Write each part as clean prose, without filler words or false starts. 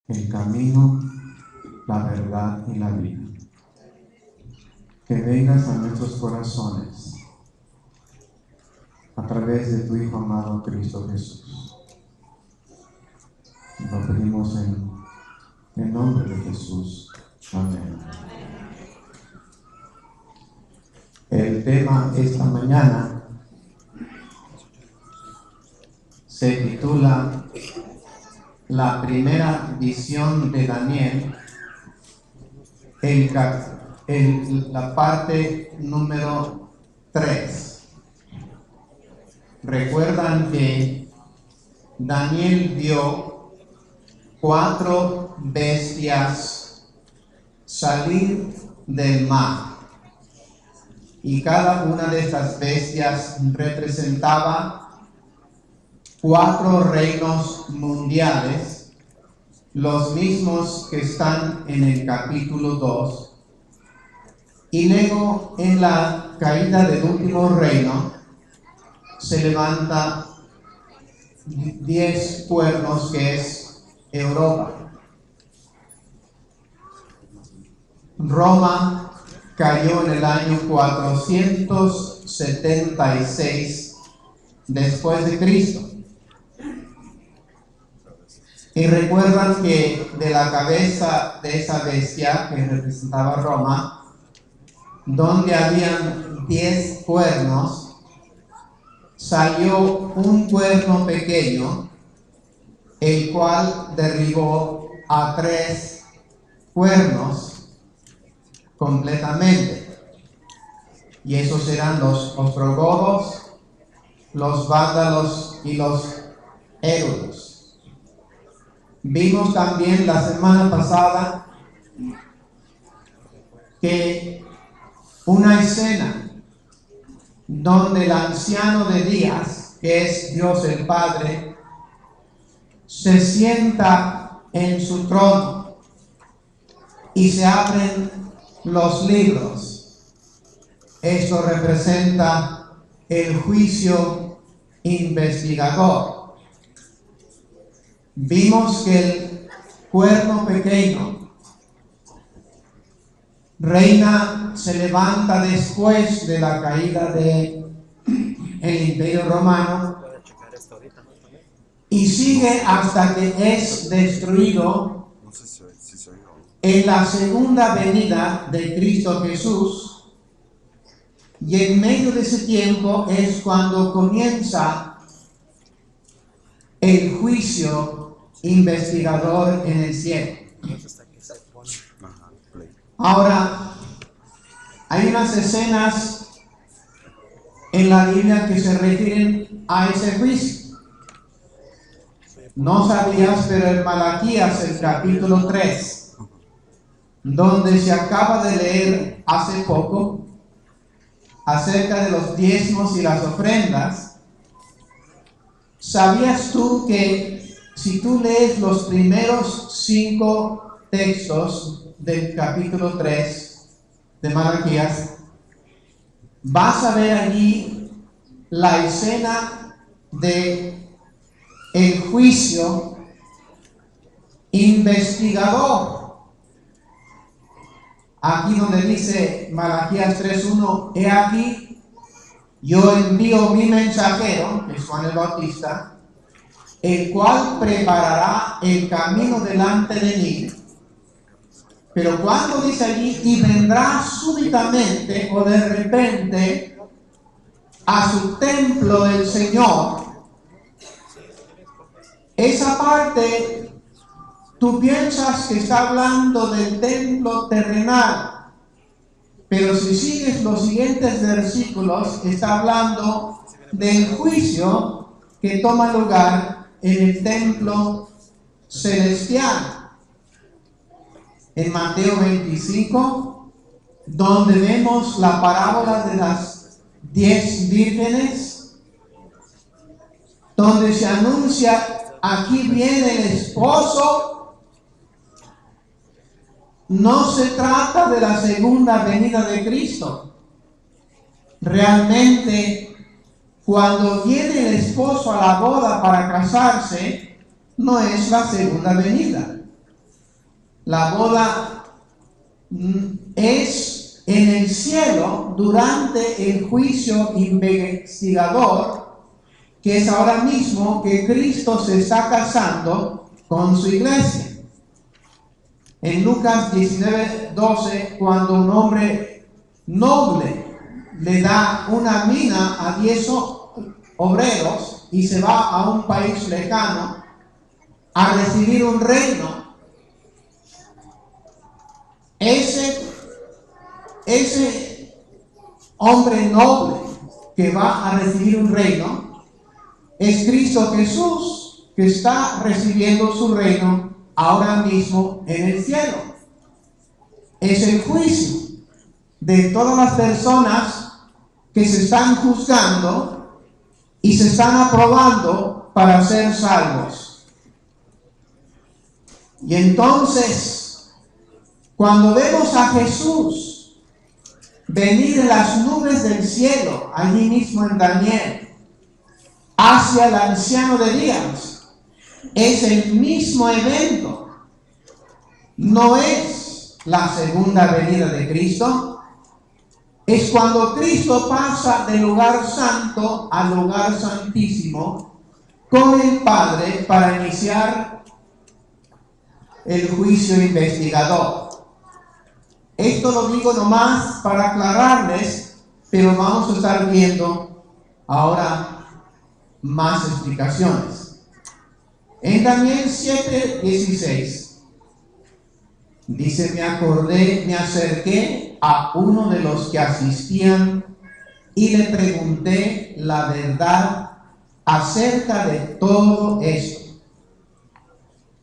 el camino, la verdad y la vida. Que vengas a nuestros corazones a través de tu Hijo amado Cristo Jesús. Lo pedimos en el nombre de Jesús. Amén. El tema esta mañana se titula La primera visión de Daniel, la parte número 3. Recuerdan que Daniel vio 4 bestias salir del mar, y cada una de estas bestias representaba 4 reinos mundiales, los mismos que están en el capítulo 2. Y luego, en la caída del último reino, se levanta 10 cuernos, que es Europa. Roma cayó en el año 476 después de Cristo. Y recuerdan que de la cabeza de esa bestia que representaba Roma, donde habían 10 cuernos, salió un cuerno pequeño, el cual derribó a 3 cuernos completamente. Y esos eran los ostrogodos, los vándalos y los érulos. Vimos también la semana pasada que una escena donde el anciano de días, que es Dios el Padre, se sienta en su trono y se abren los libros. Esto representa el juicio investigador. Vimos que el cuerno pequeño se levanta después de la caída del Imperio Romano y sigue hasta que es destruido en la segunda venida de Cristo Jesús. Y en medio de ese tiempo es cuando comienza el juicio investigador en el cielo. Ahora, hay unas escenas en la Biblia que se refieren a ese juicio. No sabías, pero en Malaquías, el capítulo 3, donde se acaba de leer hace poco acerca de los diezmos y las ofrendas, ¿sabías tú que si tú lees los primeros 5 textos del capítulo 3 de Malaquías, vas a ver allí la escena de el juicio investigador? Aquí donde dice Malaquías 3:1, he aquí, yo envío mi mensajero, que es Juan el Bautista, el cual preparará el camino delante de mí. Pero cuando dice allí, y vendrá súbitamente o de repente a su templo el Señor, esa parte tú piensas que está hablando del templo terrenal, pero si sigues los siguientes versículos, está hablando del juicio que toma lugar en el templo celestial. En Mateo 25, donde vemos la parábola de las 10 vírgenes, donde se anuncia, aquí viene el esposo. No se trata de la segunda venida de Cristo. Realmente, cuando viene el esposo a la boda para casarse, no es la segunda venida. La boda es en el cielo durante el juicio investigador, que es ahora mismo que Cristo se está casando con su iglesia. En Lucas 19:12, cuando un hombre noble le da una mina a 10 obreros y se va a un país lejano a recibir un reino, ese hombre noble que va a recibir un reino es Cristo Jesús, que está recibiendo su reino ahora mismo en el cielo. Es el juicio de todas las personas que se están juzgando y se están aprobando para ser salvos. Y entonces, cuando vemos a Jesús venir en las nubes del cielo, allí mismo en Daniel, hacia el anciano de días, es el mismo evento. No es la segunda venida de Cristo. Es cuando Cristo pasa del lugar santo al lugar santísimo con el Padre para iniciar el juicio investigador. Esto lo digo nomás para aclararles, pero vamos a estar viendo ahora más explicaciones. En Daniel 7:16 dice: me acerqué a uno de los que asistían y le pregunté la verdad acerca de todo esto.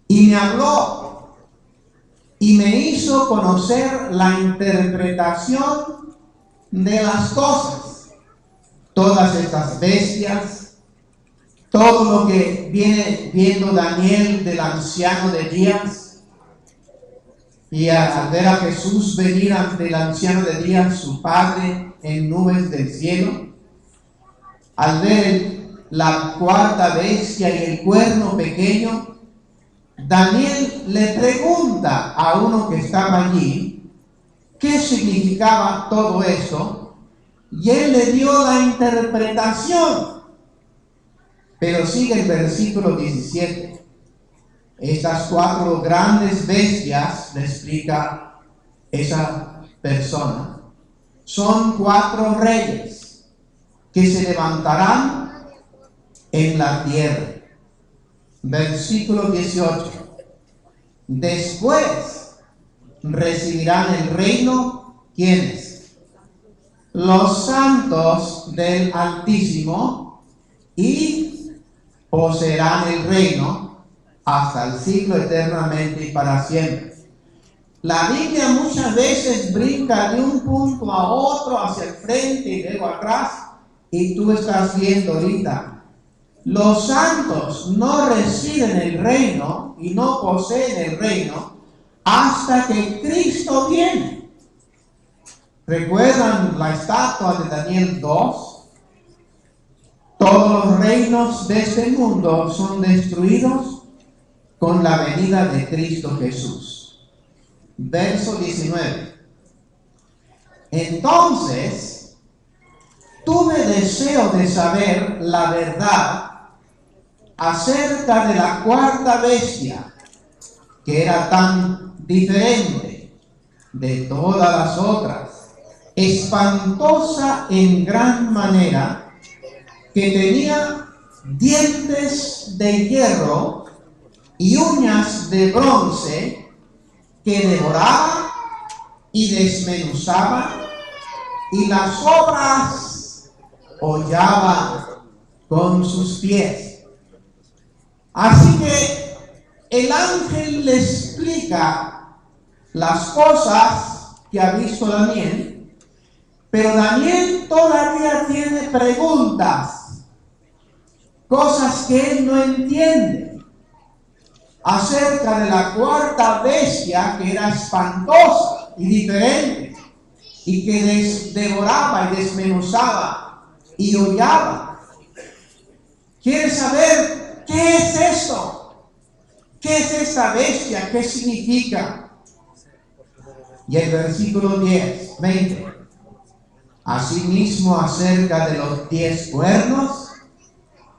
Y me habló y me hizo conocer la interpretación de las cosas. Todas estas bestias, todo lo que viene viendo Daniel del anciano de días, y al ver a Jesús venir ante el anciano de días, su Padre, en nubes del cielo, al ver la cuarta bestia y el cuerno pequeño, Daniel le pregunta a uno que estaba allí qué significaba todo esto, y él le dio la interpretación. Pero sigue el versículo 17. Estas 4 grandes bestias, le explica esa persona, son 4 reyes que se levantarán en la tierra. Versículo 18. Después recibirán el reino, ¿quiénes? Los santos del Altísimo, y poseerán el reino hasta el siglo eternamente y para siempre. La Biblia muchas veces brinca de un punto a otro, hacia el frente y luego atrás, y tú estás viendo ahorita: los santos no reciben el reino y no poseen el reino hasta que Cristo viene. ¿Recuerdan la estatua de Daniel 2? Todos los reinos de este mundo son destruidos con la venida de Cristo Jesús. Verso 19. Entonces, tuve deseo de saber la verdad acerca de la cuarta bestia, que era tan diferente de todas las otras, espantosa en gran manera, que tenía dientes de hierro y uñas de bronce, que devoraba y desmenuzaba, y las obras hollaba con sus pies. Así que el ángel le explica las cosas que ha visto Daniel, pero Daniel todavía tiene preguntas, cosas que él no entiende, acerca de la cuarta bestia, que era espantosa y diferente, y que devoraba y desmenuzaba y hollaba. ¿Quiere saber qué es esto? ¿Qué es esta bestia? ¿Qué significa? Y el versículo 20. Asimismo, acerca de los 10 cuernos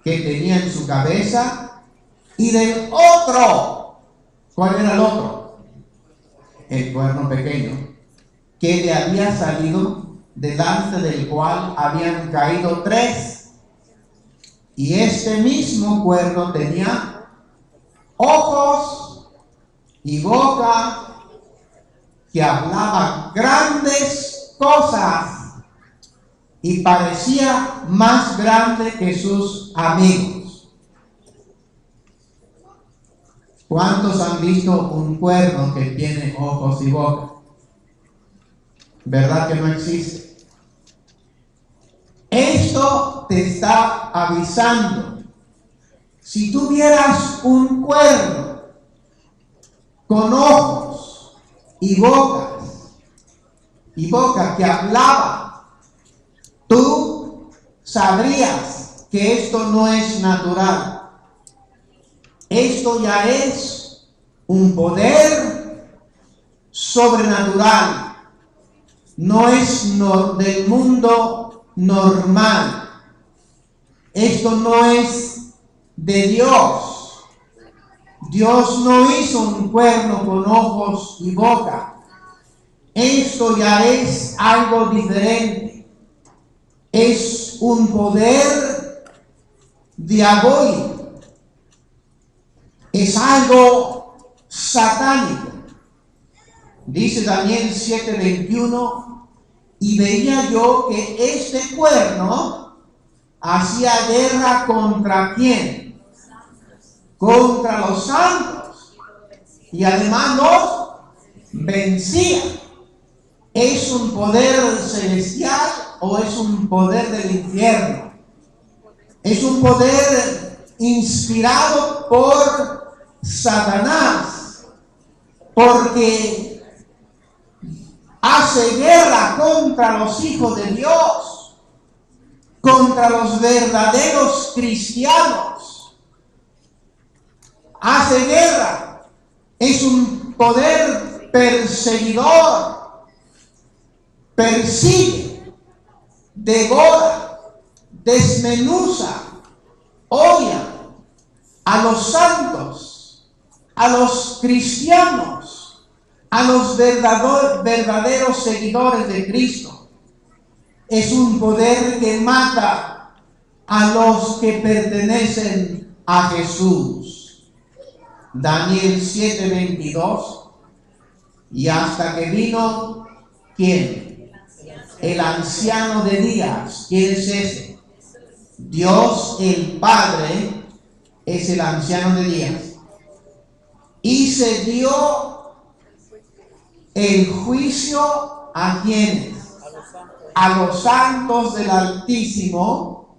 que tenía en su cabeza, y del otro. ¿Cuál era el otro? El cuerno pequeño, que le había salido, delante del cual habían caído 3. Y este mismo cuerno tenía ojos y boca, que hablaba grandes cosas y parecía más grande que sus amigos. ¿Cuántos han visto un cuerno que tiene ojos y boca? ¿Verdad que no existe? Esto te está avisando. Si tuvieras un cuerno con ojos y boca que hablaba, tú sabrías que esto no es natural. Esto ya es un poder sobrenatural. No es del mundo normal. Esto no es de Dios. Dios no hizo un cuerno con ojos y boca. Esto ya es algo diferente. Es un poder diabólico. Es algo satánico. Dice Daniel 7:21, y veía yo que este cuerno hacía guerra ¿contra quién? Contra los santos. Y además los vencía. ¿Es un poder celestial o es un poder del infierno? Es un poder inspirado por Satanás, porque hace guerra contra los hijos de Dios, contra los verdaderos cristianos. Hace guerra. Es un poder perseguidor. Persigue, devora, desmenuza, odia a los santos, a los cristianos, a los verdaderos seguidores de Cristo. Es un poder que mata a los que pertenecen a Jesús. Daniel 7:22. Y hasta que vino, ¿quién? El anciano de días. ¿Quién es ese? Dios el Padre es el anciano de días. Y se dio el juicio ¿a quiénes? A los santos del Altísimo.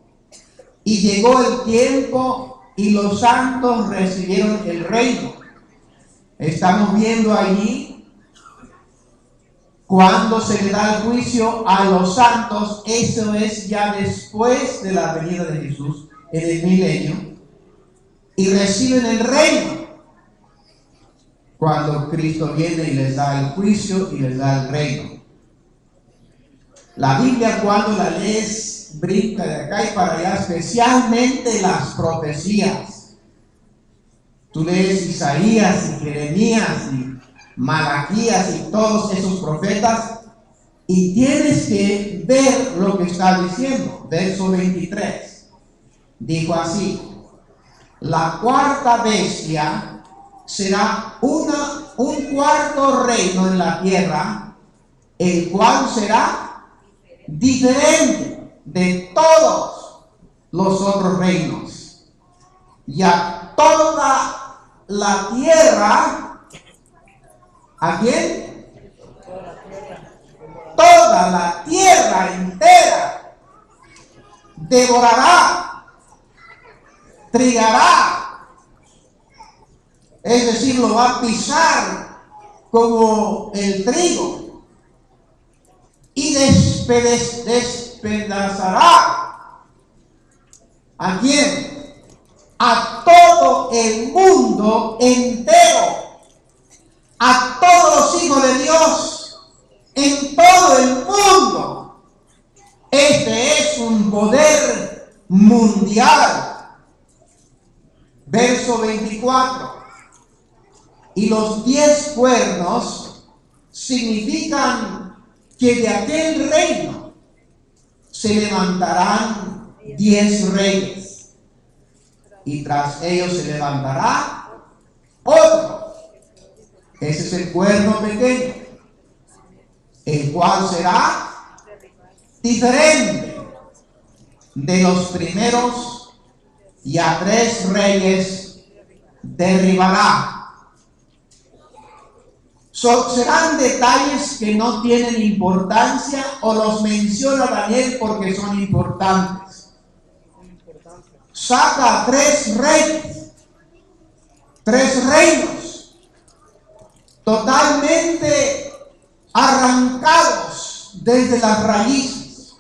Y llegó el tiempo y los santos recibieron el reino. Estamos viendo allí cuando se le da el juicio a los santos. Eso es ya después de la venida de Jesús en el milenio, y reciben el reino cuando Cristo viene y les da el juicio y les da el reino. La Biblia, cuando la lees, brinca de acá y para allá, especialmente las profecías. Tú lees Isaías y Jeremías y Malaquías y todos esos profetas, y tienes que ver lo que está diciendo. Verso 23 dijo así: la cuarta bestia será un cuarto reino en la tierra, el cual será diferente de todos los otros reinos, y a toda la tierra, ¿a quién? Toda la tierra entera devorará, trigará, es decir, lo va a pisar como el trigo, y despedazará. ¿A quién? A todo el mundo entero, a todos los hijos de Dios. en todo el mundo. Este es un poder mundial. Verso 24. Y los 10 cuernos significan que de aquel reino se levantarán 10 reyes, y tras ellos se levantará otro. Ese es el cuerno pequeño, el cual será diferente de los primeros, y a 3 reyes derribará. Serán detalles que no tienen importancia, o los menciona Daniel porque son importantes. Saca 3 reyes, 3 reinos, totalmente arrancados desde las raíces.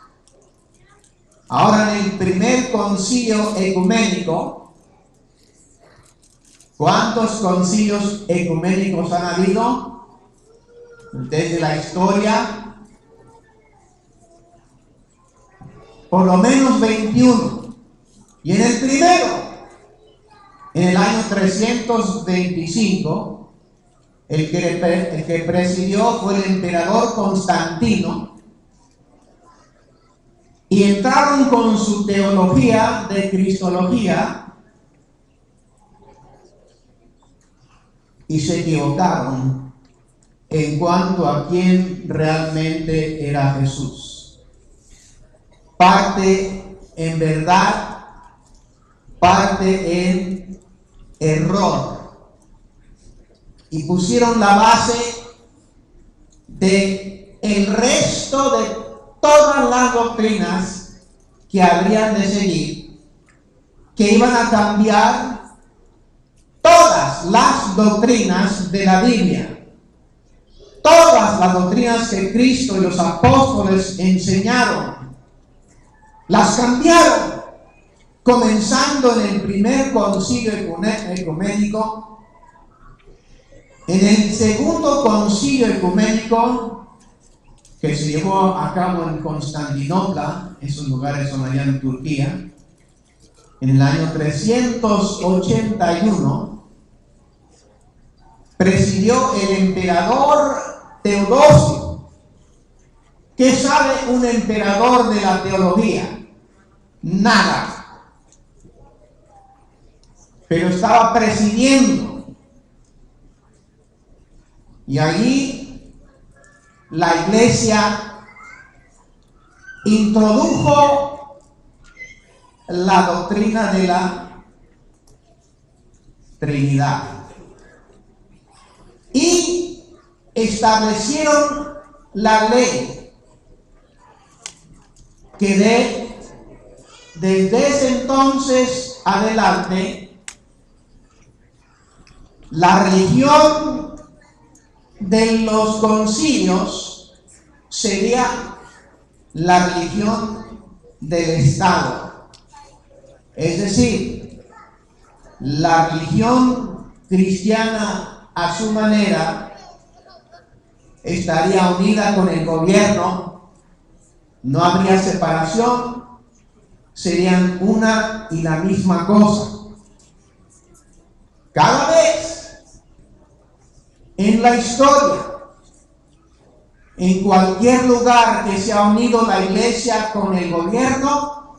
Ahora, en el primer concilio ecuménico, ¿cuántos concilios ecuménicos han habido desde la historia? Por lo menos 21. Y en el primero, en el año 325, el que presidió fue el emperador Constantino, y entraron con su teología de cristología y se equivocaron en cuanto a quién realmente era Jesús. Parte en verdad, parte en error, y pusieron la base de el resto de todas las doctrinas que habrían de seguir, que iban a cambiar todas las doctrinas de la Biblia. Todas las doctrinas que Cristo y los apóstoles enseñaron, las cambiaron, comenzando en el primer concilio ecuménico. En el segundo concilio ecuménico, que se llevó a cabo en Constantinopla, esos lugares son allá en Turquía, en el año 381, presidió el emperador Teodosio. ¿Qué sabe un emperador de la teología? Nada. Pero estaba presidiendo. Y allí la iglesia introdujo la doctrina de la Trinidad y establecieron la ley que desde ese entonces adelante la religión de los concilios sería la religión del Estado. Es decir, la religión cristiana a su manera estaría unida con el gobierno, no habría separación, serían una y la misma cosa. Cada vez en la historia, en cualquier lugar que se ha unido la iglesia con el gobierno,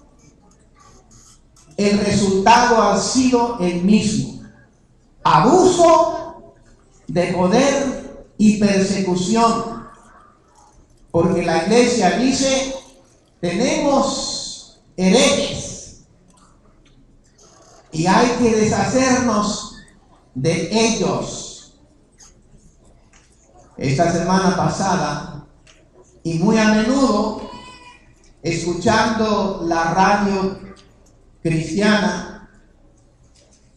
el resultado ha sido el mismo: abuso de poder y persecución. Porque la iglesia dice: tenemos herejes y hay que deshacernos de ellos. Esta semana pasada, y muy a menudo, escuchando la radio cristiana,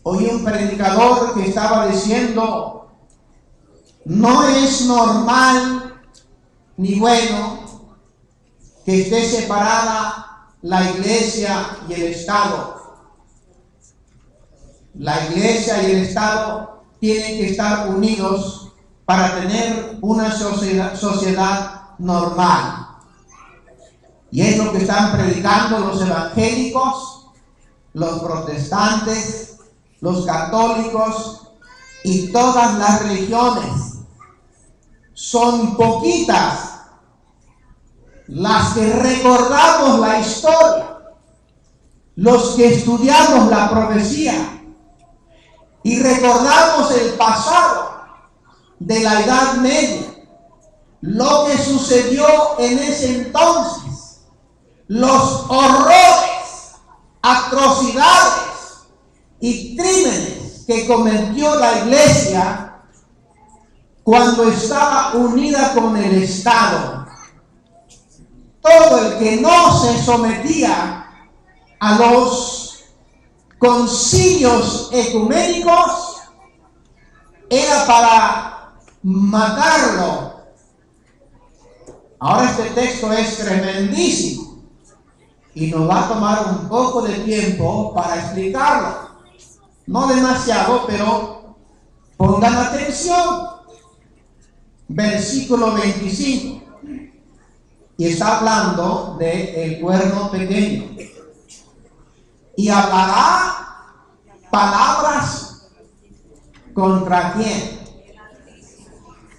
oí un predicador que estaba diciendo: no es normal ni bueno que esté separada la iglesia y el Estado. La iglesia y el Estado tienen que estar unidos para tener una sociedad normal. Y es lo que están predicando los evangélicos, los protestantes, los católicos y todas las religiones. Son poquitas las que recordamos la historia, los que estudiamos la profecía y recordamos el pasado de la Edad Media, lo que sucedió en ese entonces, los horrores, atrocidades y crímenes que cometió la iglesia cuando estaba unida con el Estado. Todo el que no se sometía a los concilios ecuménicos era para matarlo. Ahora este texto es tremendísimo y nos va a tomar un poco de tiempo para explicarlo. No demasiado, pero pongan atención. Versículo 25. Y está hablando del cuerno pequeño. Y hablará palabras ¿contra quién?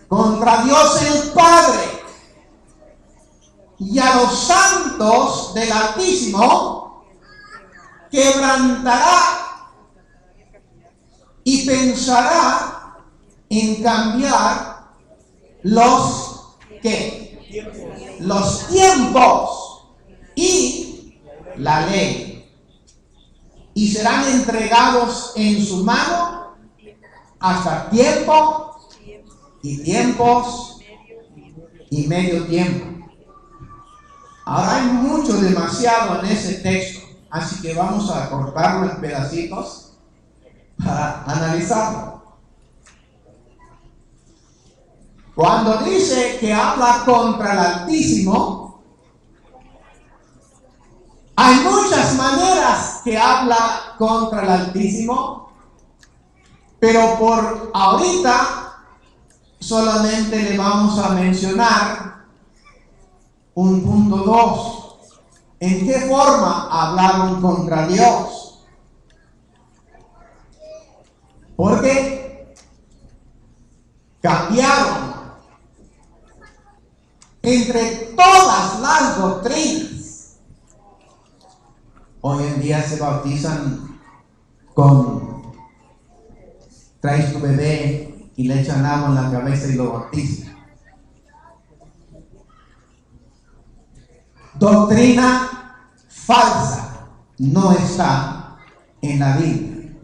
Contra Dios el Padre y a los santos del Altísimo quebrantará y pensará en cambiar los ¿qué? Los tiempos y la ley, y serán entregados en su mano hasta tiempo y tiempos y medio tiempo. Ahora hay mucho, demasiado en ese texto, así que vamos a cortarlo en pedacitos para analizarlo. Cuando dice que habla contra el Altísimo, hay muchas maneras que habla contra el Altísimo, pero por ahorita solamente le vamos a mencionar un punto 2. ¿En qué forma hablaron contra Dios? Porque cambiaron entre todas las doctrinas. Hoy en día se bautizan con traes tu bebé y le echan agua en la cabeza y lo bautizan. Doctrina falsa no está en la Biblia.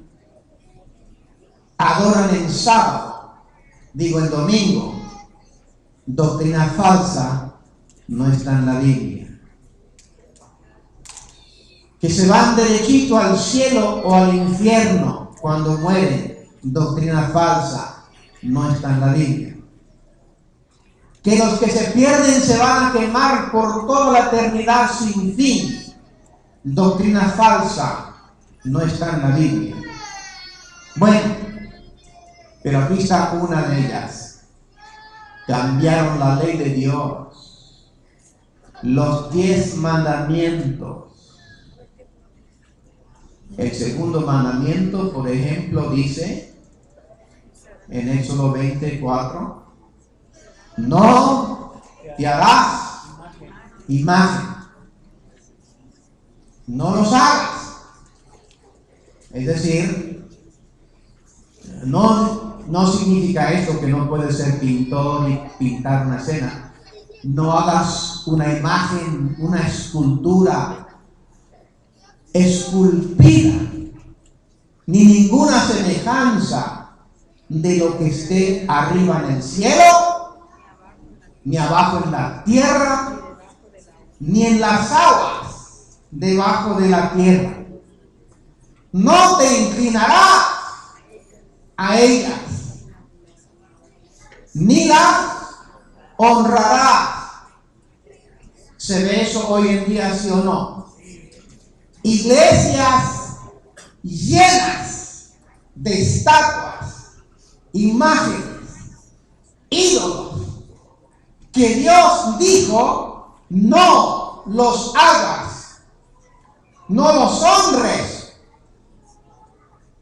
Adoran en sábado, digo en domingo. Doctrina falsa no está en la Biblia. Que se van derechito al cielo o al infierno cuando mueren, doctrina falsa no está en la Biblia. Que los que se pierden se van a quemar por toda la eternidad sin fin, doctrina falsa no está en la Biblia. Bueno, pero aquí está una de ellas. Cambiaron la ley de Dios, los 10 mandamientos. El segundo mandamiento, por ejemplo, dice en Éxodo 24, no te harás imagen, no los hagas. Es decir, no significa esto que no puedes ser pintor y pintar una escena. No hagas una imagen, una escultura esculpida, ni ninguna semejanza de lo que esté arriba en el cielo, ni abajo en la tierra, ni en las aguas debajo de la tierra. No te inclinarás a ellas, ni las honrarás. ¿Se ve eso hoy en día, sí o no? Iglesias llenas de estatuas, imágenes, ídolos, que Dios dijo, no los hagas, no los honres.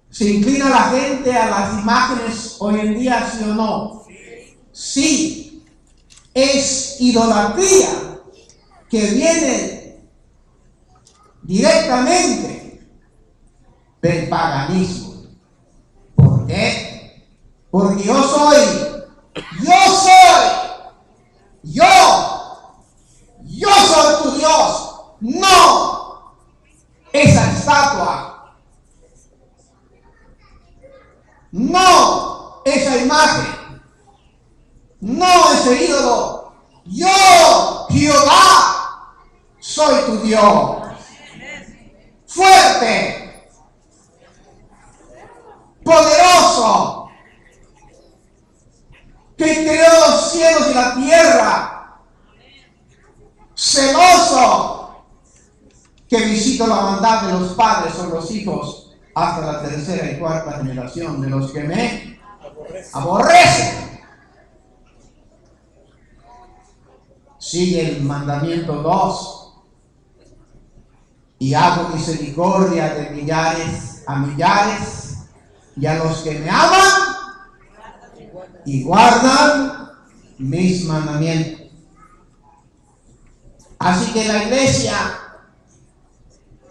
¿Se inclina la gente a las imágenes hoy en día, sí o no? Sí, es idolatría que viene directamente del paganismo. ¿Por qué? Porque yo soy tu Dios, no esa estatua, no esa imagen, no ese ídolo. Yo, Jehová, soy tu Dios. Fuerte, poderoso, que creó los cielos y la tierra, celoso, que visita la maldad de los padres sobre los hijos hasta la tercera y cuarta generación de los que me aborrecen. Sigue el mandamiento 2. Y hago misericordia de millares a millares, y a los que me aman y guardan mis mandamientos. Así que la iglesia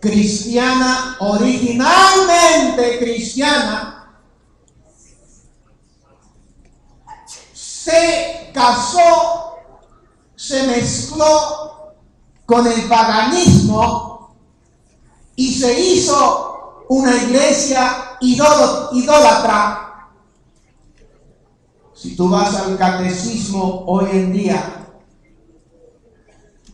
cristiana, originalmente cristiana, se casó, se mezcló con el paganismo y se hizo una iglesia idólatra. Si tú vas al catecismo hoy en día,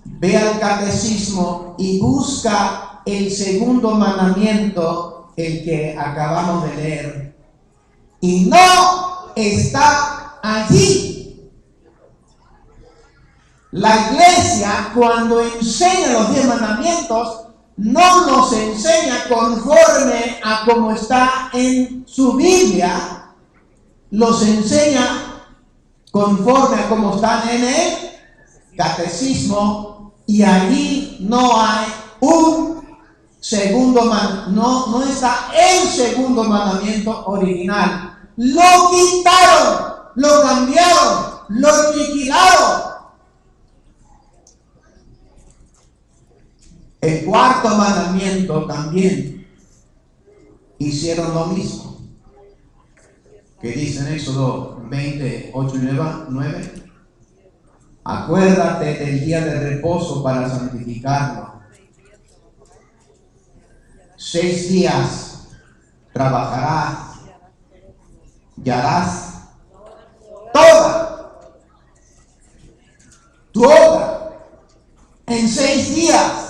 ve al catecismo y busca el segundo mandamiento, el que acabamos de leer, y no está allí. La iglesia, cuando enseña los 10 mandamientos, no nos enseña conforme a como está en su Biblia, los enseña conforme a como están en el catecismo, y allí no hay un segundo mandamiento, no está el segundo mandamiento original. Lo quitaron, lo cambiaron, lo aniquilaron. El cuarto mandamiento también hicieron lo mismo, que dice en Éxodo 20, 8 y 9, acuérdate del día de reposo para santificarlo. 6 días trabajarás y harás toda tu obra en 6 días.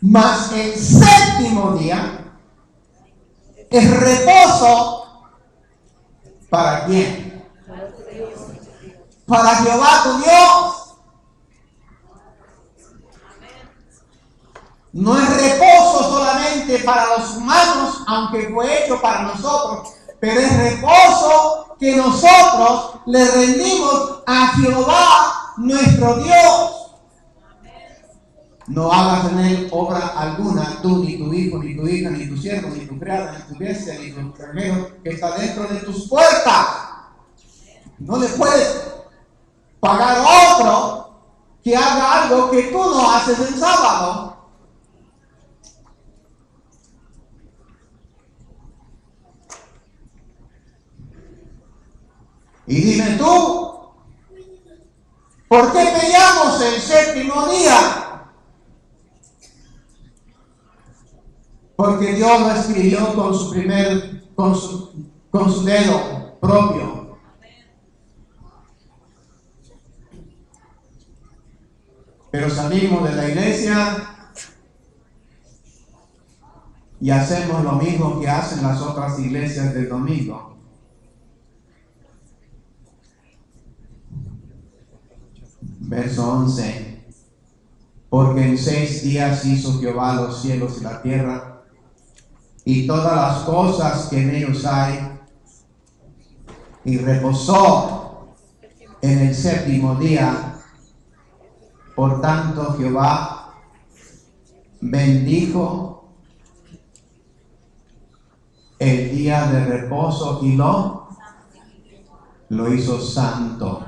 Mas el séptimo día es reposo. ¿Para quién? Para Jehová tu Dios. No es reposo solamente para los humanos, aunque fue hecho para nosotros, pero es reposo que nosotros le rendimos a Jehová nuestro Dios. No hagas en él obra alguna, tú, ni tu hijo, ni tu hija, ni tu siervo, ni tu criada, ni tu bestia, ni tu extranjero que está dentro de tus puertas. No le puedes pagar a otro que haga algo que tú no haces el sábado. Y dime tú, ¿por qué peleamos el séptimo día? Porque Dios lo escribió con su dedo propio. Pero salimos de la iglesia y hacemos lo mismo que hacen las otras iglesias del domingo. Verso 11. Porque en 6 días hizo Jehová los cielos y la tierra, y todas las cosas que en ellos hay, y reposó en el séptimo día. Por tanto, Jehová bendijo el día de reposo y lo hizo santo.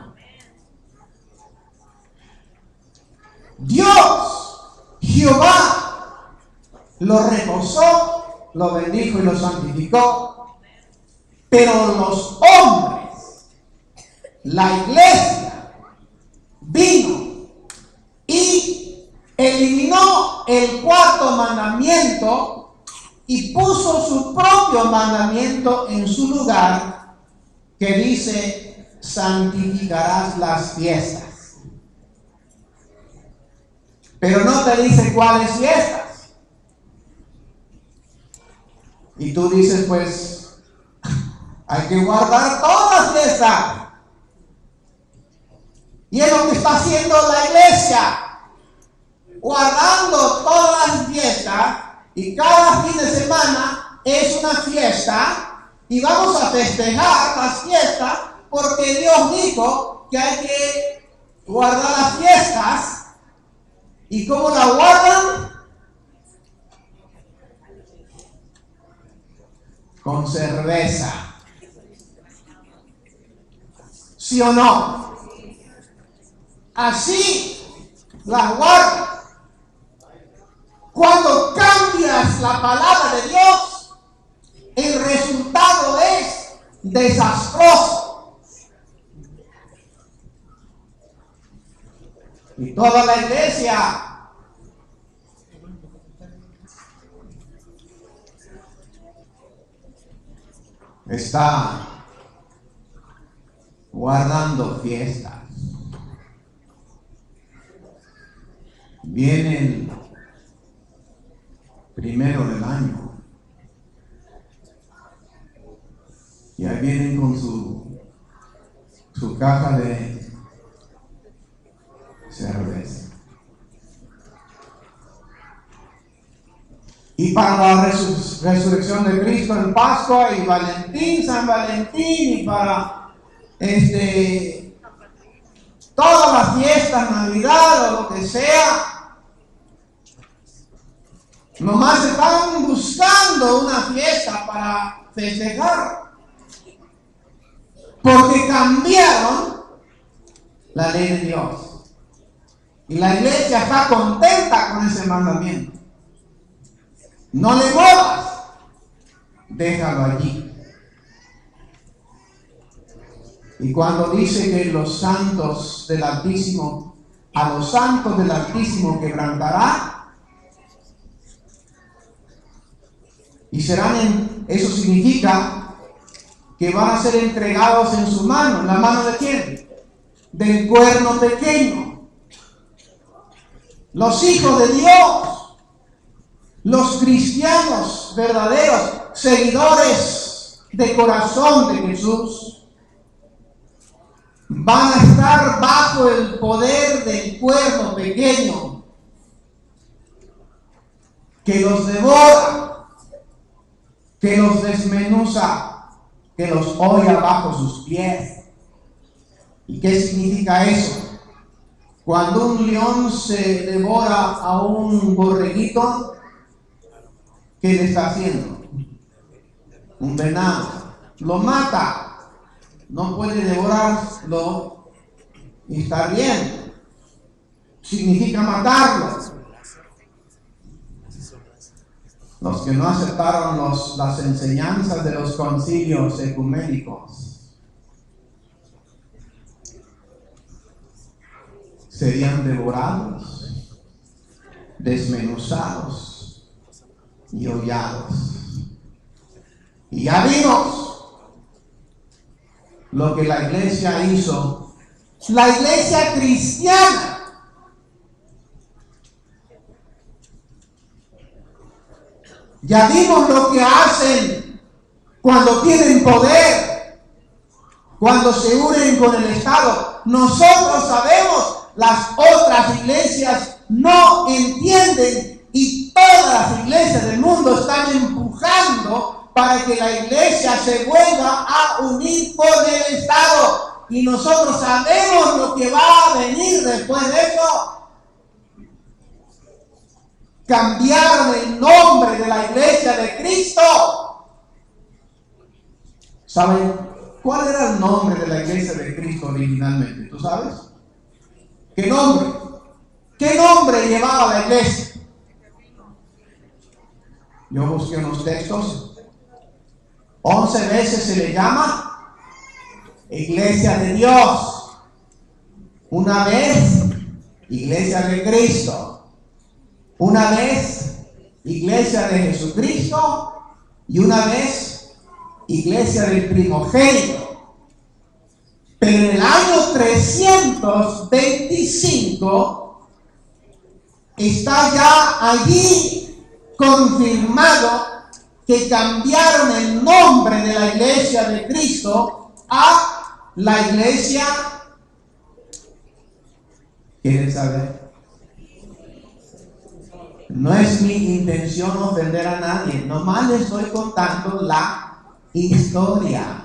Dios, Jehová, lo reposó, lo bendijo y lo santificó. Pero los hombres, la iglesia, vino y eliminó el cuarto mandamiento y puso su propio mandamiento en su lugar, que dice: santificarás las fiestas. Pero no te dice cuáles fiestas. Y tú dices, pues, hay que guardar todas las fiestas. Y es lo que está haciendo la iglesia, guardando todas las fiestas, y cada fin de semana es una fiesta, y vamos a festejar las fiestas, porque Dios dijo que hay que guardar las fiestas. ¿Y cómo la guardan? Con cerveza. ¿Sí o no? Así la guardan. Cuando cambias la palabra de Dios, el resultado es desastroso. Y toda la iglesia está guardando fiestas. Viene el primero del año y ahí vienen con su caja de cerveza. Y para la resurrección de Cristo en Pascua y Valentín, San Valentín, y para todas las fiestas, Navidad o lo que sea, nomás están buscando una fiesta para festejar, porque cambiaron la ley de Dios. Y la iglesia está contenta con ese mandamiento. No le muevas, déjalo allí. Y cuando dice que los santos del Altísimo, a los santos del Altísimo quebrantará, y eso significa que van a ser entregados en su mano. ¿En la mano de quién? Del cuerno pequeño. Los hijos de Dios, los cristianos verdaderos, seguidores de corazón de Jesús, van a estar bajo el poder del cuerno pequeño que los devora, que los desmenuza, que los holla bajo sus pies. ¿Y qué significa eso? Cuando un león se devora a un borreguito, ¿qué le está haciendo? Un venado. Lo mata. No puede devorarlo y estar bien. Significa matarlo. Los que no aceptaron las enseñanzas de los concilios ecuménicos serían devorados, desmenuzados y hollados. Y ya vimos lo que la iglesia hizo, la iglesia cristiana. Ya vimos lo que hacen cuando tienen poder, cuando se unen con el Estado. Nosotros sabemos, las otras iglesias no entienden, y todas las iglesias del mundo están empujando para que la iglesia se vuelva a unir con el Estado. y nosotros sabemos lo que va a venir después de eso. Cambiaron el nombre de la iglesia de Cristo. ¿Saben cuál era el nombre de la iglesia de Cristo originalmente? ¿Tú sabes? ¿Qué nombre? ¿Qué nombre llevaba la iglesia? Yo busqué unos textos. 11 veces se le llama iglesia de Dios. Una vez, iglesia de Cristo. Una vez, iglesia de Jesucristo. Y una vez, iglesia del primogénito. Pero en el año 325 está ya allí confirmado que cambiaron el nombre de la iglesia de Cristo a la iglesia. ¿Quieren saber? No es mi intención ofender a nadie, nomás le estoy contando la historia.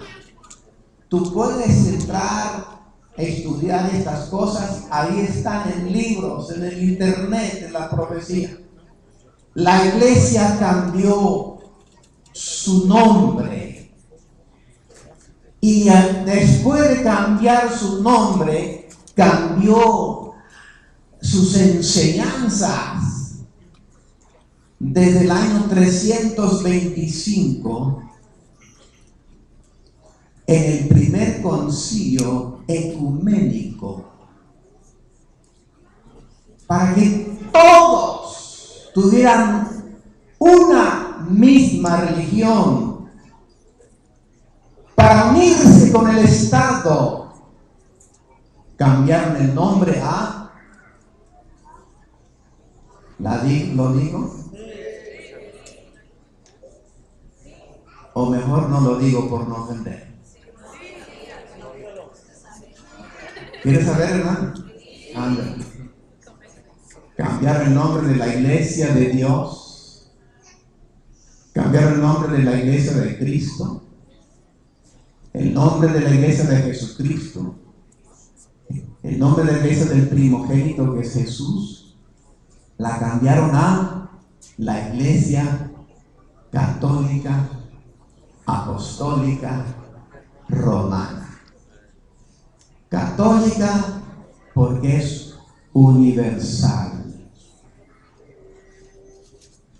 Tú puedes entrar a estudiar estas cosas, ahí están en libros, en el internet, en la profecía. La iglesia cambió su nombre y después de cambiar su nombre, cambió sus enseñanzas. Desde el año 325, en el primer concilio ecuménico, para que todos tuvieran una misma religión, para unirse con el Estado, cambiaron el nombre a ¿lo digo? O mejor no lo digo por no ofender. ¿Quieres saber, hermano? Ándale. Cambiar el nombre de la iglesia de Dios. Cambiar el nombre de la iglesia de Cristo. El nombre de la iglesia de Jesucristo. El nombre de la iglesia del primogénito que es Jesús. La cambiaron a la iglesia católica apostólica romana. Católica porque es universal.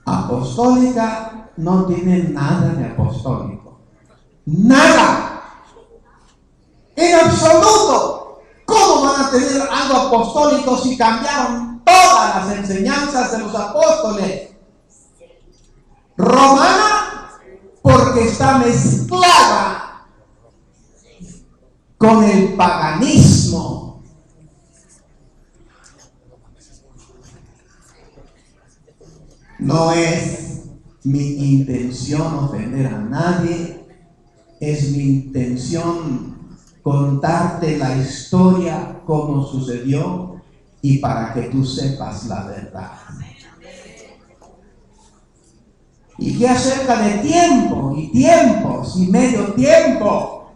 Apostólica no tiene nada de apostólico. Nada. En absoluto. ¿Cómo van a tener algo apostólico si cambiaron todas las enseñanzas de los apóstoles? Romana porque está mezclada con el paganismo. No es mi intención ofender a nadie, es mi intención contarte la historia, cómo sucedió y para que tú sepas la verdad. ¿Y qué acerca de tiempo y tiempos y medio tiempo?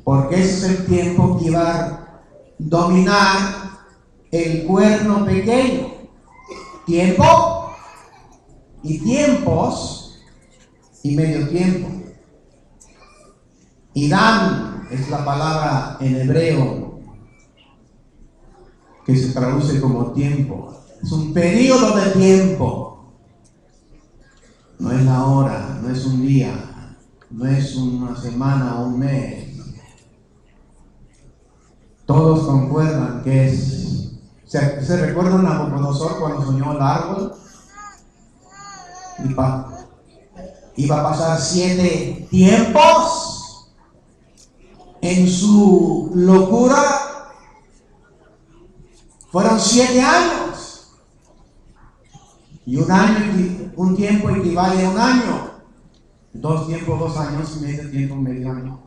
Porque ese es el tiempo que iba a dominar el cuerno pequeño. Tiempo y tiempos y medio tiempo. Idán es la palabra en hebreo que se traduce como tiempo. Es un periodo de tiempo. No es la hora, no es un día, no es una semana o un mes. Todos concuerdan que es. ¿Se recuerdan a Nabucodonosor cuando soñó el árbol? Iba a pasar 7 tiempos en su locura. Fueron 7 años. Y un tiempo equivale a un año. 2 tiempos, 2 años, medio tiempo, medio año.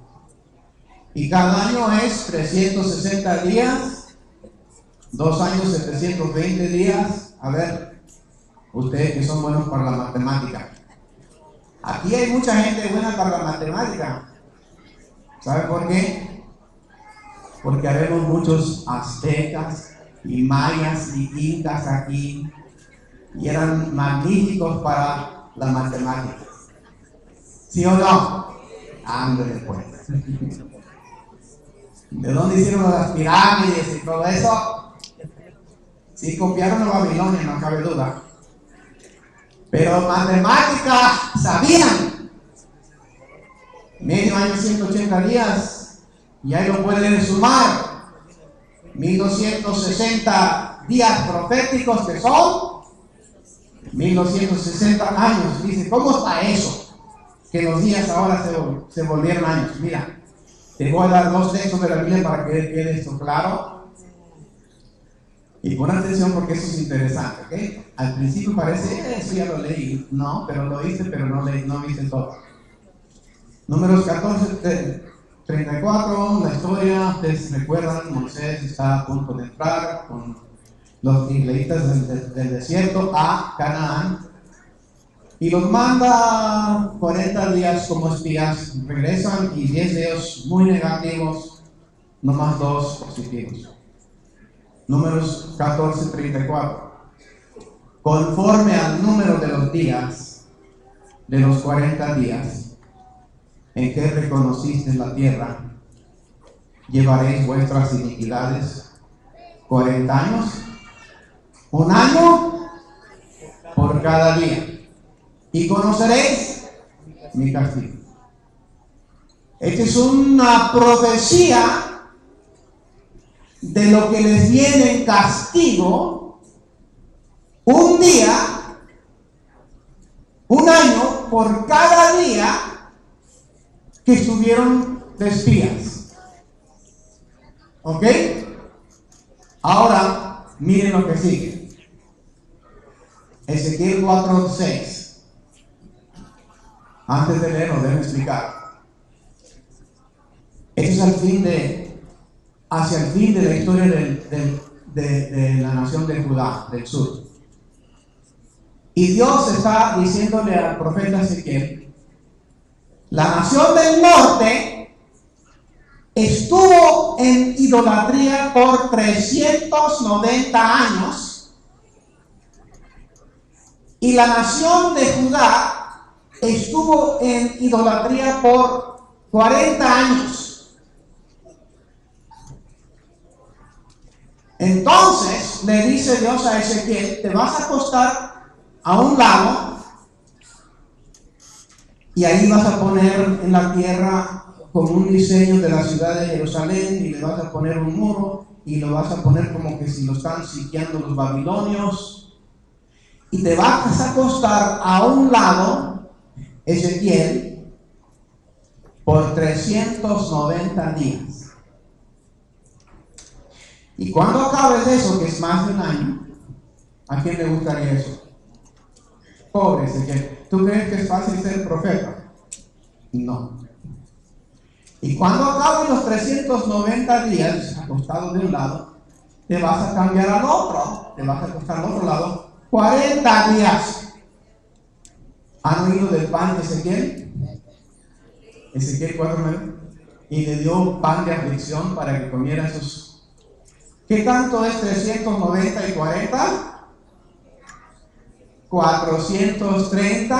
Y cada año es 360 días, 2 años, 720 días. A ver, ustedes que son buenos para la matemática. Aquí hay mucha gente buena para la matemática. ¿Sabe por qué? Porque habemos muchos aztecas y mayas y incas aquí y eran magníficos para la matemática. ¿Sí o no? Ándale pues. ¿De dónde hicieron las pirámides y todo eso? Sí, copiaron a Babilonia, no cabe duda. Pero matemática sabían. Medio año, 180 días, y ahí lo pueden sumar. 1260 días proféticos que son 1260 años. Dice, ¿cómo está eso? Que los días ahora se volvieron años. Mira, te voy a dar 2 textos de la Biblia para que quede esto claro. Y pon atención porque eso es interesante, ¿ok? Al principio parece, eso ya lo leí. No, pero lo hice, pero no viste todo. Números 14, 34, la historia, ustedes recuerdan, Moisés está a punto de entrar con los israelitas del desierto a Canaán y los manda 40 días como espías, regresan y 10 de ellos muy negativos, nomás 2 positivos. Números 14, 34. Conforme al número de los días, de los 40 días, en que reconociste la tierra, llevaréis vuestras iniquidades 40 años, 1 año por cada día, y conoceréis mi castigo. Esta es una profecía de lo que les viene en castigo, 1 día, 1 año por cada día que estuvieron de espías. ¿Ok? Ahora, miren lo que sigue. Ezequiel 4:6. Antes de leerlo, déjenme explicar. Esto es hacia el fin de la historia de la nación de Judá, del sur. Y Dios está diciéndole al profeta Ezequiel, la nación del norte estuvo en idolatría por 390 años y la nación de Judá estuvo en idolatría por 40 años. Entonces le dice Dios a Ezequiel, te vas a acostar a un lado y ahí vas a poner en la tierra como un diseño de la ciudad de Jerusalén y le vas a poner un muro y lo vas a poner como que si lo están sitiando los babilonios y te vas a acostar a un lado, Ezequiel, por 390 días. Y cuando acabes eso, que es más de 1 año, ¿a quién le gustaría eso? Pobre Ezequiel. ¿Tú crees que es fácil ser profeta? No. Y cuando acaben los 390 días acostado de un lado, te vas a cambiar al otro, te vas a acostar al otro lado 40 días. ¿Han oído del pan de Ezequiel? Ezequiel 4:9. Y le dio pan de aflicción para que comiera esos. ¿Qué tanto es 390 y 40? 430.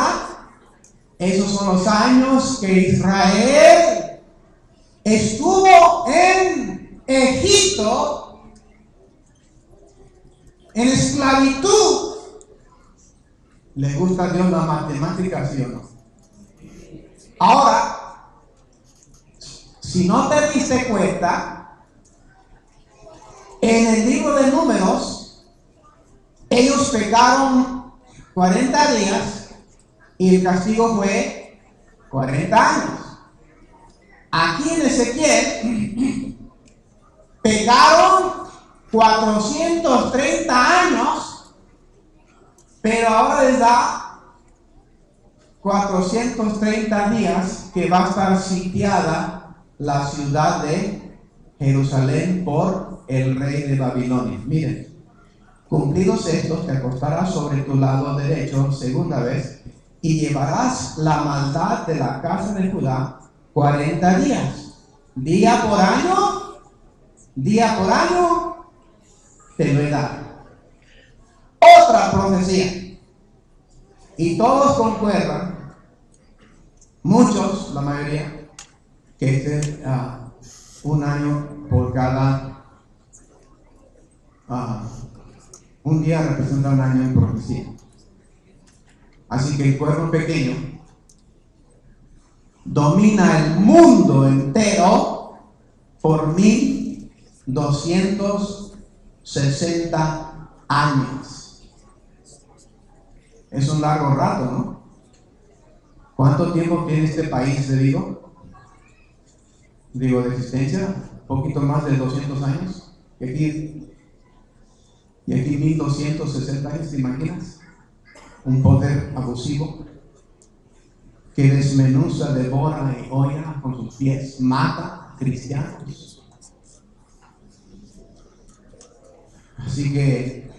Esos son los años que Israel estuvo en Egipto en esclavitud. ¿Le gusta a Dios la matemática, sí o no? Ahora, si no te diste cuenta, en el libro de Números, ellos pecaron 40 días y el castigo fue 40 años. Aquí en Ezequiel pecaron 430 años, pero ahora les da 430 días que va a estar sitiada la ciudad de Jerusalén por el rey de Babilonia. Miren, cumplidos estos, te acostarás sobre tu lado derecho, segunda vez, y llevarás la maldad de la casa de Judá 40 días. día por año, te lo he dado. Otra profecía. Y todos concuerdan, muchos, la mayoría, que es un año por cada, un día representa un año en profecía. Así que el cuerno pequeño domina el mundo entero por 1260 años. Es un largo rato, ¿no? ¿Cuánto tiempo tiene este país de de existencia? Un poquito más de 200 años. Y aquí 1260 años, ¿te imaginas? Un poder abusivo que desmenuza, devora y holla con sus pies, mata a cristianos. Así que,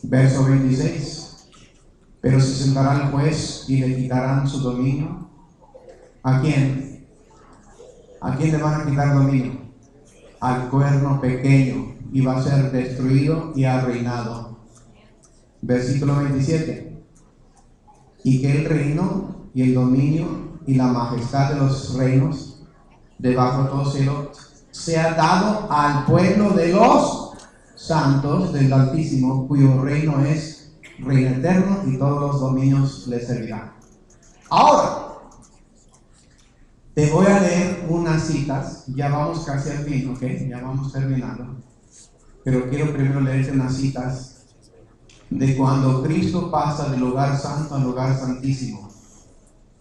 verso 26. Pero se sentará el juez y le quitarán su dominio. ¿A quién? ¿A quién le van a quitar dominio? Al cuerno pequeño, y va a ser destruido y arruinado. Versículo 27. Y que el reino y el dominio y la majestad de los reinos debajo de todo cielo sea dado al pueblo de los santos del Altísimo, cuyo reino es reino eterno y todos los dominios le servirán. Ahora, te voy a leer unas citas, ya vamos casi al fin, ¿ok? Ya vamos terminando. Pero quiero primero leerte unas citas de cuando Cristo pasa del lugar santo al lugar santísimo.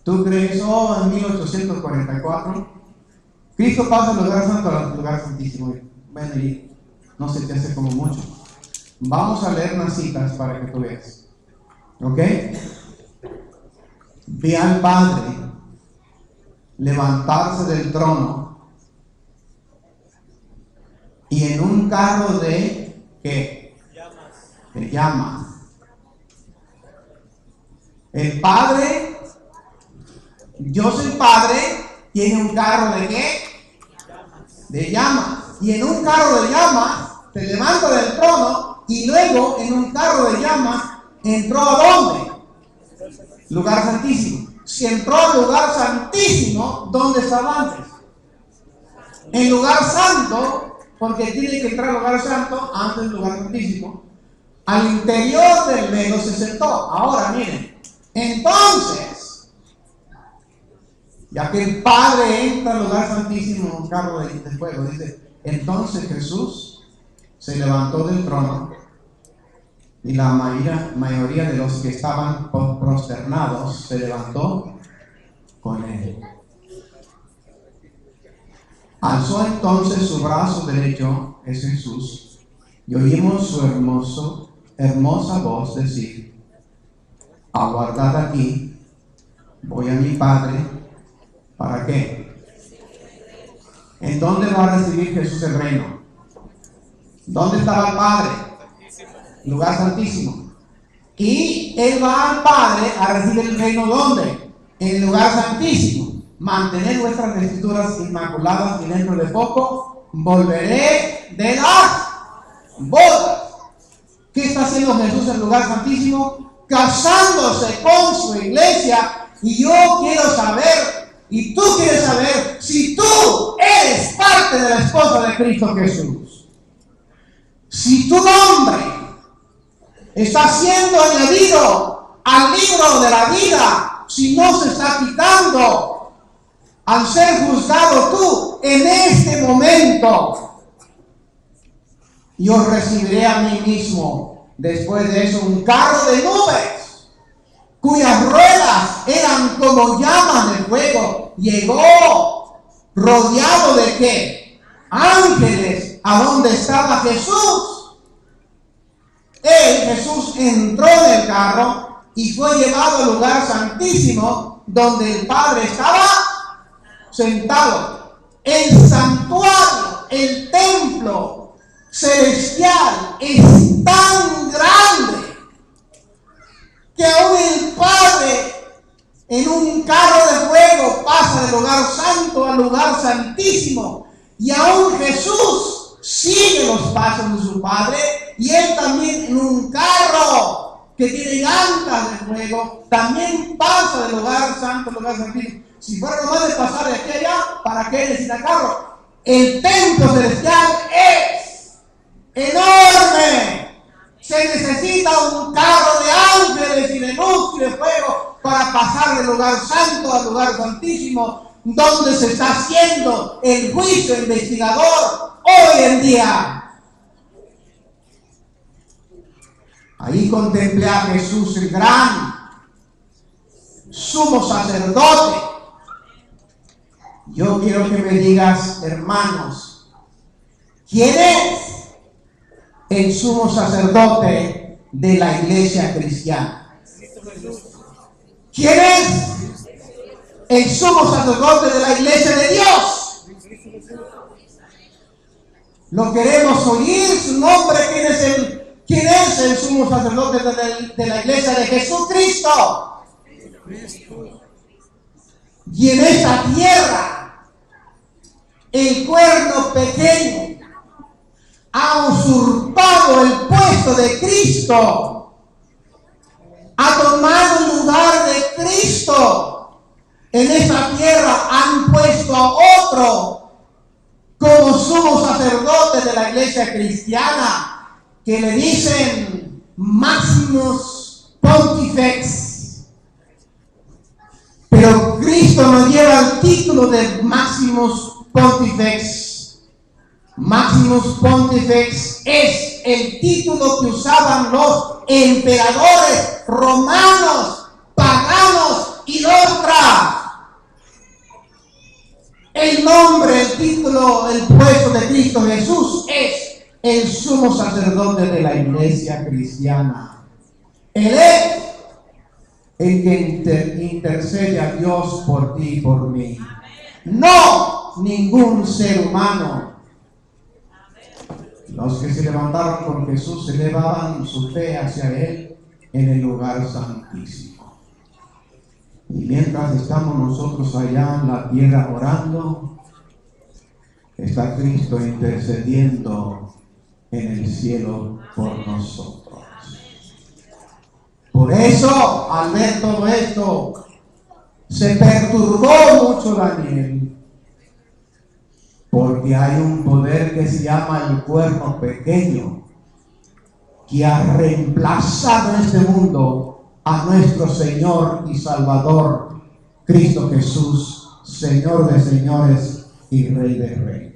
¿Tú crees, en 1844, Cristo pasa del lugar santo al lugar santísimo? Bueno, y no se te hace como mucho. Vamos a leer unas citas para que tú veas. ¿Ok? Vi al Padre levantarse del trono y en un carro de ¿qué? De llamas. El Padre, yo soy Padre, tiene un carro de ¿qué? De llamas. Y en un carro de llamas se levanta del trono. Y luego en un carro de llamas entró ¿a dónde? Lugar santísimo. Si entró al lugar santísimo, ¿dónde estaba antes? En lugar santo, porque tiene que entrar al lugar santo antes del lugar santísimo. Al interior del velo se sentó. Ahora miren, entonces, ya que el Padre entra al lugar santísimo en un carro de fuego, dice, entonces Jesús se levantó del trono y la mayoría de los que estaban prosternados se levantó con él. Alzó entonces su brazo derecho, es Jesús, y oímos su hermosa voz decir: aguardad aquí, voy a mi Padre. ¿Para qué? ¿En dónde va a recibir Jesús el reino? ¿Dónde estaba el Padre? Lugar santísimo. Y él va al Padre a recibir el reino. ¿Dónde? En el lugar santísimo. Mantener vuestras vestiduras inmaculadas, y dentro de poco volveré de las bodas. ¿Qué está haciendo Jesús en el lugar santísimo? Casándose con su iglesia. Y yo quiero saber, y tú quieres saber, si tú eres parte de la esposa de Cristo Jesús. Si tu nombre está siendo añadido al libro de la vida, si no se está quitando al ser juzgado tú en este momento, yo recibiré a mí mismo después de eso un carro de nubes cuyas ruedas eran como llamas de fuego. Llegó rodeado de ¿qué? Ángeles, a donde estaba Jesús. Jesús entró en el carro y fue llevado al lugar santísimo donde el Padre estaba sentado. El santuario, el templo celestial es tan grande que aún el Padre en un carro de fuego pasa del lugar lugar santo al lugar santísimo. Y aún Jesús sigue los pasos de su Padre, y Él también en un carro que tiene llantas de fuego, también pasa del lugar santo al lugar santísimo. Si fuera nomás de pasar de aquí a allá, ¿para qué necesita carro? El templo celestial es enorme. Se necesita un carro de ángeles y de luz y de fuego para pasar del lugar santo al lugar santísimo, donde se está haciendo el juicio investigador hoy en día. Ahí contemplé a Jesús, el gran sumo sacerdote. Yo quiero que me digas, hermanos, ¿quién es el sumo sacerdote de la iglesia cristiana? ¿Quién es el sumo sacerdote de la iglesia de Dios? Lo queremos oír, su nombre. ¿Quién es el sumo sacerdote de la iglesia de Jesucristo? Y en esta tierra, el cuerno pequeño ha usurpado el puesto de Cristo, ha tomado el lugar de Cristo. En esta tierra han puesto a otro como sumo sacerdote de la iglesia cristiana, que le dicen Maximus Pontifex. Pero Cristo no lleva el título de Maximus Pontifex. Maximus Pontifex es el título que usaban los emperadores romanos, paganos y ostras. El nombre, el título, el puesto de Cristo Jesús es el sumo sacerdote de la iglesia cristiana. Él es el que intercede a Dios por ti y por mí. No ningún ser humano. Los que se levantaron con Jesús elevaban su fe hacia Él en el lugar santísimo. Y mientras estamos nosotros allá en la tierra orando, está Cristo intercediendo en el cielo por nosotros. Por eso, al ver todo esto, se perturbó mucho Daniel, porque hay un poder que se llama el cuerno pequeño, que ha reemplazado en este mundo a nuestro Señor y Salvador, Cristo Jesús, Señor de señores y Rey de reyes.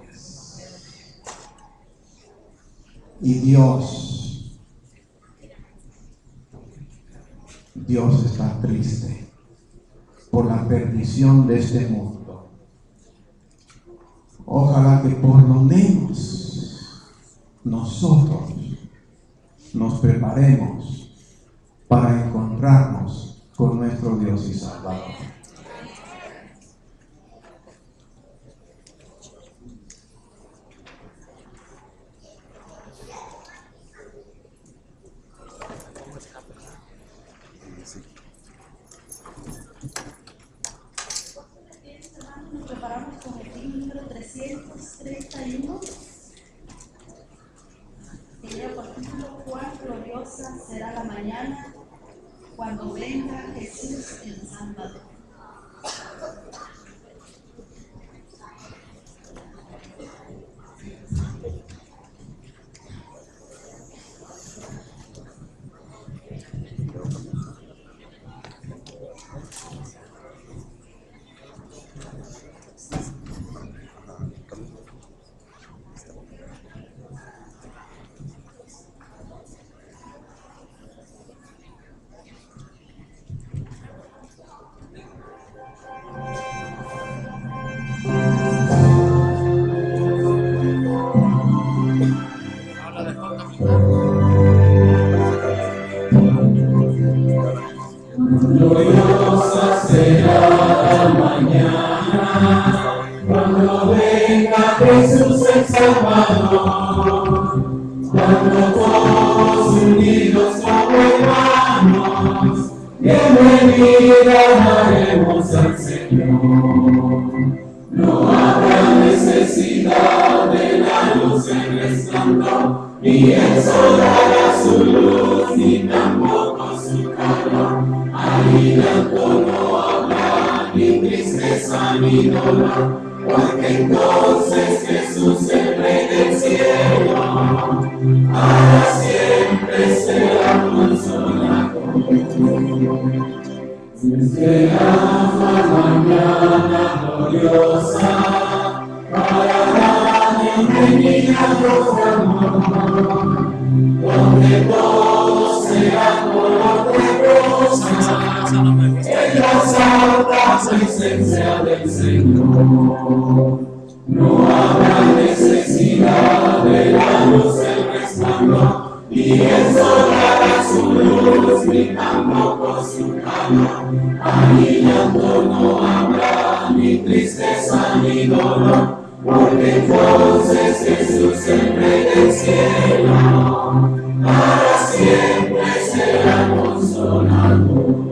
Y Dios está triste por la perdición de este mundo. Ojalá que por lo menos nosotros nos preparemos para encontrarnos con nuestro Dios y Salvador. Nos preparamos con el himno número 331. Que lleva por título: "Cuán gloriosa será la mañana cuando venga Jesús el Salvador". Gloriosa será la mañana cuando venga Jesús el Salvador, cuando todos unidos como hermanos venida daremos al Señor. No habrá necesidad de la luz en resplandor, ni el sol dará su luz, ni tampoco su calor. Ahí llanto no habrá, ni tristeza ni dolor, porque entonces Jesús, el Rey del cielo, para siempre será consolador. Esperamos la mañana gloriosa, para darnos venida tu amor, donde todo será color de rosa, en la santa presencia del Señor. No habrá necesidad de la luz en resplandor, ni el sol dará su luz, ni tampoco su calor. Ahí llanto no habrá, ni tristeza ni dolor, porque entonces Jesús, el Rey del cielo, para siempre será consolador.